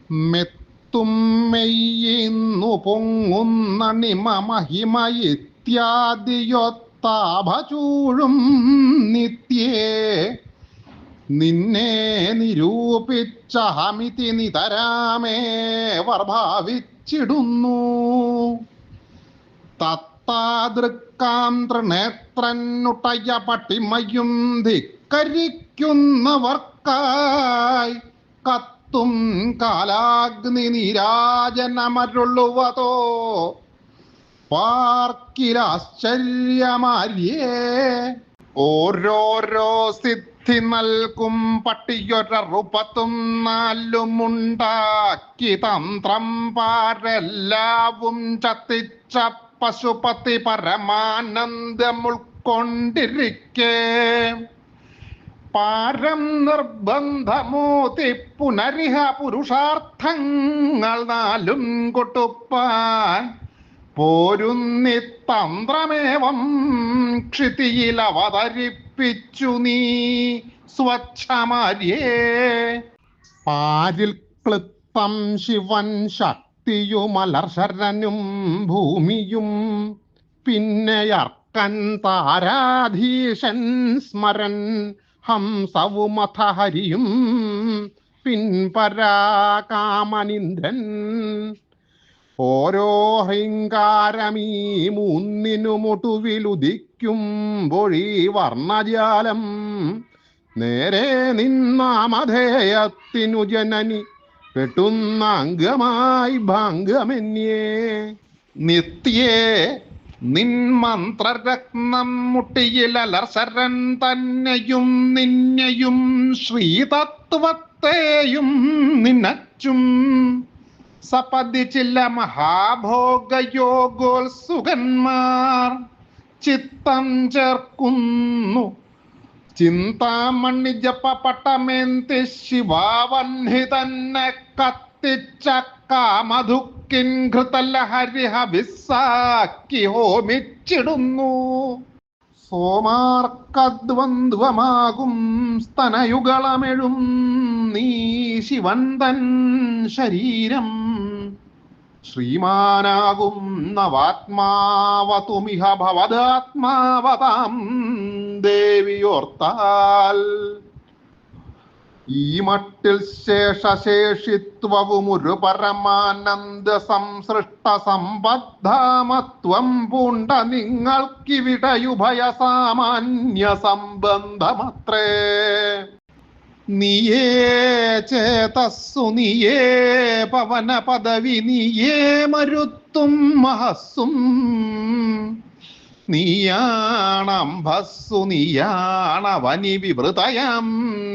മെത്തും മെയ്യുന്നു പൊങ്ങുന്നണിമ മഹിമ ഇത്യാദിയൊത്താഭചൂഴും നിത്യേ നിന്നെ നിരൂപിച്ച ഹമിതി നിതരാമേവർ ഭാവിച്ചിടുന്നു. തത്താദൃക്കാം തൃനേത്രനുട്ടയ പട്ടിമയും ധിക്കരിക്കുന്നവർക്കായി കത്തും കാലാഗ്നി നീരാജനമരുളുവതോ പാർക്കിലാശ്ചര്യമാര്യേ. ഓരോരോ സിദ്ധി നൽകും പട്ടിയൊരറുപത്തും നാലുമുണ്ടാക്കി തന്ത്രം പാരെല്ലാവും ചത്തിച്ച പശുപതി പരമാനന്ദമുൾക്കൊണ്ടിരിക്കെ പാരം നിർബന്ധമോതി പുനരിഹ പുരുഷാർത്ഥങ്ങൾ നാലും കൊട്ടുപ്പാൻ പോരുന്നി തന്ത്രമേവം ക്ഷിതിയിൽ അവതരിപ്പിച്ചു നീ സ്വച്ഛമാര്യേ. പാരിൽ ക്ലിപ്തം ശിവൻ ശക്തിയുമലർശരനും ഭൂമിയും പിന്നെ അർക്കൻ താരാധീശൻ സ്മരൻ ഹംസവുമഥ ഹരിയും പിൻപരാകാമനിന്ദ്രൻ. ഓരോ ഹൃങ്കാരമീ മൂന്നിനുമൊടുവിലുദിക്കുമ്പൊഴി വർണ്ണജാലം നേരെ നിന്നാമധേയത്തിനു ജനനി പെട്ടുന്ന അംഗമായി ഭാംഗമെന്യേ. നിത്യേ നിൻ മന്ത്രരത്നം മുട്ടിയിലലർശരൻ തന്നെയും നിന്നെയും ശ്രീതത്വത്തെയും നിന്നച്ചും സപതി ചില മഹാഭോഗയോഗോത്സുകന്മാർ ചിത്തം ചേർക്കുന്നു. ചിന്താമണി ജപപട്ടമേന്തി ശിവാവഹ്നിതന്നെ കത്തിച്ച കാമധുക്കിൻ ഘൃതലഹരിഹ വിസ്സാക്കി ഹോമിച്ചിടുന്നു. സോമാർക്കദ്വന്ദ്വമാകും സ്തനയുഗളമെഴും നീ ശിവൻ തൻ ശരീരം ശ്രീമാനാകും നവാത്മാവതുമിഹ ഭവദാത്മാവതാം ദേവിയോർത്താൽ. ഈ മട്ടിൽ ശേഷശേഷിത്വവുമൊരു പരമാനന്ദ സംസൃഷ്ട സമ്പദ്ധാമത്വം പൂണ്ട നിങ്ങൾക്കിവിടയുഭയ സാമാന്യ സംബന്ധമത്രേ. നീയേ ചേതസ്സു നീയേ പവന പദവി നീയേ മരുത്തും മഹസ്സും നീയാണംഭസ്സു നീയാണവനി വിവൃതയം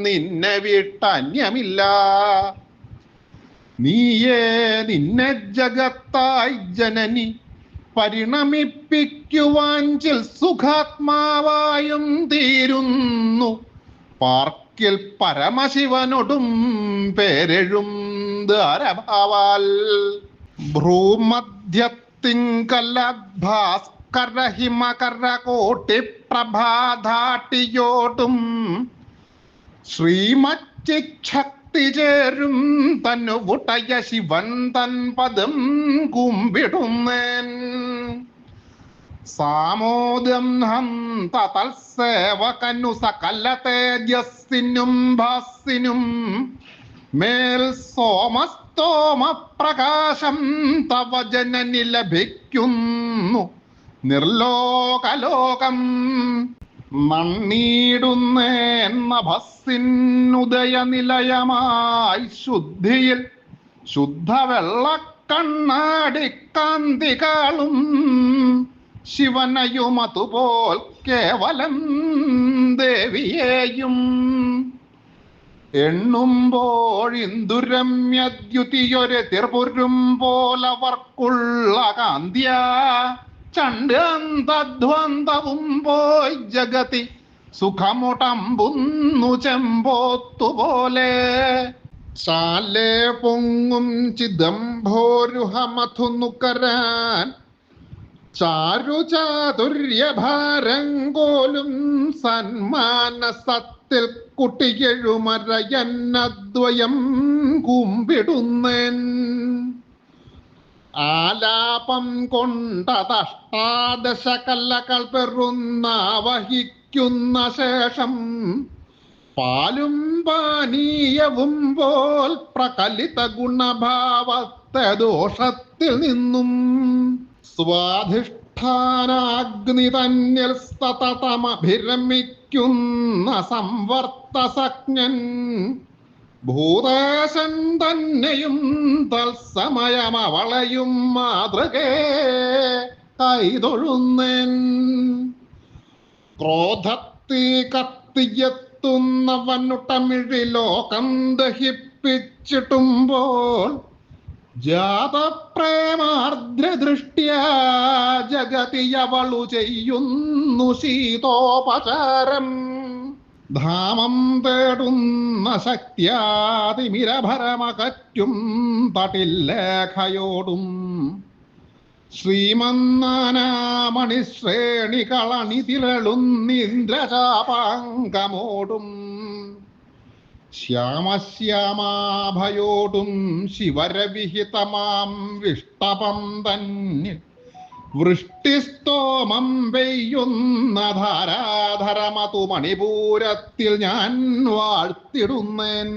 നിന്നെ വിട്ടന്യമില്ല. നീയേ നിന്നെ ജഗത്തായി ജനനി പരിണമിപ്പിക്കുവാൻ ചിൽ സുഖാത്മാവായും തീരുന്നു. പാർക്കിൽ പരമശിവനൊടും പേരെഴും ധാരഭാവാൽ ഭ്രൂമധ്യത്തിങ്കലദ്ഭാസ്കരഹിമകരകോട്ടി പ്രഭാധാട്ടിയോടും ശ്രീമച്ചിച്ഛക്തി ചേരും തന്നുവുട്ടയ ശിവൻ തൻ പദം കുമ്പിടുന്നേൻ. സാമോദം ഹന്ത തൽസേവകനു സകല തേജസ്സിനും ഭാസിനും മേൽ സോമസ്തോമ പ്രകാശം തവ ജനനി ലഭിക്കുന്നു. നിർലോകലോകം മണ്ണീടുന്നേന്ന ഭസ്സിനുദയ നിലയമായി ശുദ്ധിയിൽ ശുദ്ധ വെള്ളക്കണ്ണാടി കാന്തികാളും ശിവനയും അതുപോൽ കേവലം ദേവിയെയും. എണ്ണുമ്പോഴിന്ദുരമ്യദ്യുതിയൊരു തിർപുരും പോലവർക്കുള്ള കാന്ത്യ ചണ്ഡാന്തധ്വന്തവും പോയി ജഗതി സുഖമുടമ്പുന്നു ചെമ്പോത്തുപോലെ. ചാലേ പൊങ്ങും ചിദംഭോരുഹമധു നുകരാൻ ചാരുചാതുര്യഭാരങ്കോലും സന്മാനസ ക്ഷണത്തിൽ കുട്ടിയെഴുമരയന്നദ്വയം കുമ്പിടുന്നേൻ. ആലാപം കൊണ്ടതഷ്ടാദശ കല്ലകൾ പെറുന്ന വഹിക്കുന്ന ശേഷം പാലും പാനീയവും പോൽ പ്രകലിത ഗുണഭാവത്തെ ദോഷത്തിൽ നിന്നും സ്വാധിഷ്ഠാനാഗ്നി തന്നിൽ സതതമഭിരമിക്കുന്ന സംവർത്തസജ്ഞൻ ഭൂതേശൻ തന്നെയും തത്സമയം അവളയും മാതൃകേ കൈതൊഴുന്നേൻ. ക്രോധത്തി കത്തിയെത്തുന്നവനുട്ടമിഴി ലോകം ദഹിപ്പിച്ചിട്ടുമ്പോൾ ജാതപ്രേമാർദ്രദൃഷ്ട്യാ ജഗതി അവളു ചെയ്യുന്നു ശീതോപചാരം. ധാമം തേടുന്ന ശക്തിയാതിമിരഭരമകറ്റും തട്ടില്ലേഖയോടും ശ്രീമന്നാനാമണിശ്രേണികളണിതിരളുന്നിന്ദ്രചാപാങ്കമോടും ശ്യാമശ്യാമാഭയോടും ശിവരവിഹിതമാം വിഷ്ടപം തന്നിൽ വൃഷ്ടിസ്തോമം പെയ്യുന്ന ധാരാധരമതു മണിപൂരത്തിൽ ഞാൻ വാഴ്ത്തിടുന്നേൻ.